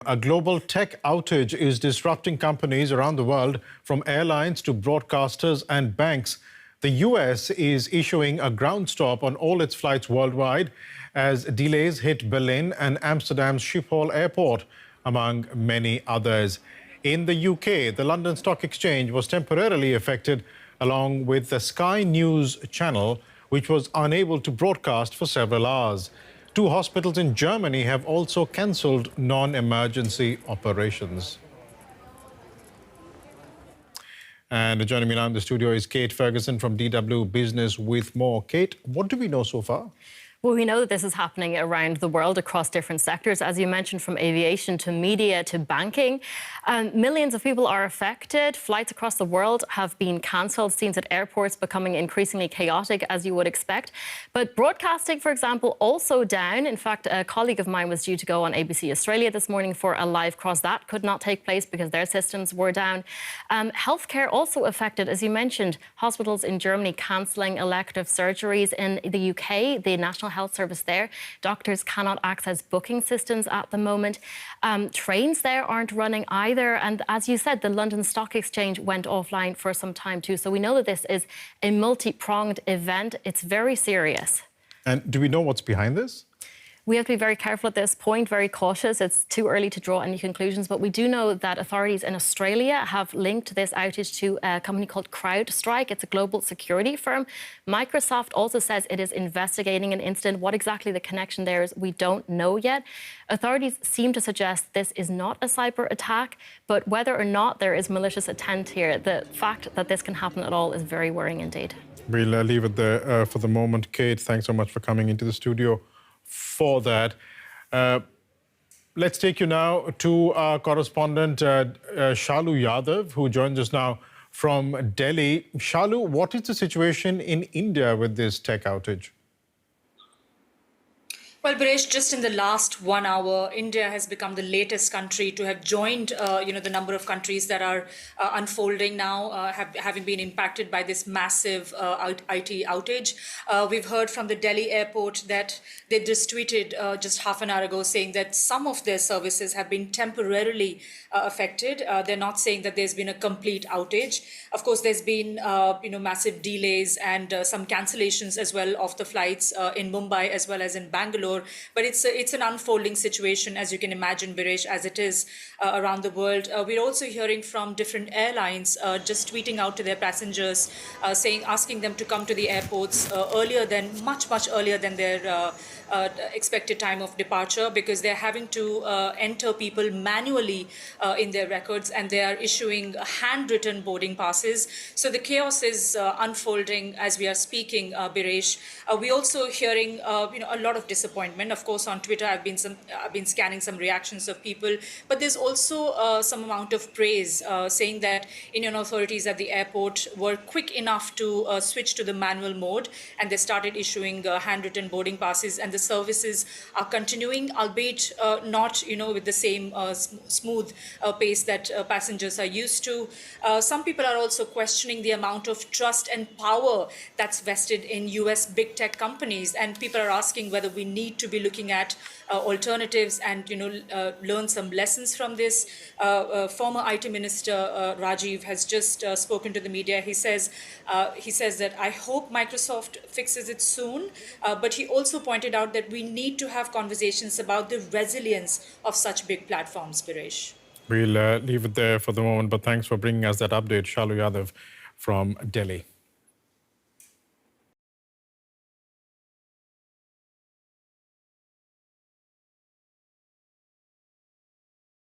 A global tech outage is disrupting companies around the world, from airlines to broadcasters and banks. The US is issuing a ground stop on all its flights worldwide as delays hit Berlin and Amsterdam's Schipol airport, among many others. In the UK, the London Stock Exchange was temporarily affected, along with the Sky News channel, which was unable to broadcast for several hours. 2 hospitals in Germany have also cancelled non-emergency operations. And joining me now in the studio is Kate Ferguson from DW Business with more. Kate, what do we know so far? Well, we know that this is happening around the world across different sectors, as you mentioned, from aviation to media to banking. Millions of people are affected. Flights across the world have been cancelled. Scenes at airports becoming increasingly chaotic, as you would expect. But broadcasting, for example, also down. In fact, a colleague of mine was due to go on ABC Australia this morning for a live cross. That could not take place because their systems were down. Healthcare also affected, as you mentioned. Hospitals in Germany cancelling elective surgeries. In the UK, the National Health Service there, doctors cannot access booking systems at the moment. Trains there aren't running either. And as you said, the London Stock Exchange went offline for some time too. So we know that this is a multi-pronged event. It's very serious. And do we know what's behind this? We have to be very careful at this point, very cautious. It's too early to draw any conclusions, but we do know that authorities in Australia have linked this outage to a company called CrowdStrike. It's a global security firm. Microsoft also says it is investigating an incident. What exactly the connection there is, we don't know yet. Authorities seem to suggest this is not a cyber attack, but whether or not there is malicious intent here, the fact that this can happen at all is very worrying indeed. We'll leave it there for the moment. Kate, thanks so much for coming into the studio for that. Let's take you now to our correspondent, Shalu Yadav, who joins us now from Delhi. Shalu, what is the situation in India with this tech outage? Well, Paresh, just in the last 1 hour, India has become the latest country to have joined, the number of countries that are unfolding now, having been impacted by this massive IT outage. We've heard from the Delhi airport that they just tweeted just half an hour ago saying that some of their services have been temporarily affected. They're not saying that there's been a complete outage. Of course, there's been, massive delays and some cancellations as well of the flights in Mumbai as well as in Bangalore. But it's an unfolding situation, as you can imagine, Biresh, as it is around the world. We're also hearing from different airlines just tweeting out to their passengers, asking them to come to the airports much earlier than their expected time of departure, because they're having to enter people manually in their records, and they are issuing handwritten boarding passes. So the chaos is unfolding as we are speaking, Biresh. We're also hearing a lot of disappointment. Of course, on Twitter, I've been scanning some reactions of people, but there's also some amount of praise, saying that Indian authorities at the airport were quick enough to switch to the manual mode, and they started issuing handwritten boarding passes, and the services are continuing, albeit not with the same smooth pace that passengers are used to. Some people are also questioning the amount of trust and power that's vested in US big tech companies, and people are asking whether we need to be looking at alternatives and learn some lessons from this. Former IT Minister Rajiv has just spoken to the media. He says that I hope Microsoft fixes it soon, but he also pointed out that we need to have conversations about the resilience of such big platforms, Paresh. We'll leave it there for the moment, but thanks for bringing us that update, Shalu Yadav from Delhi.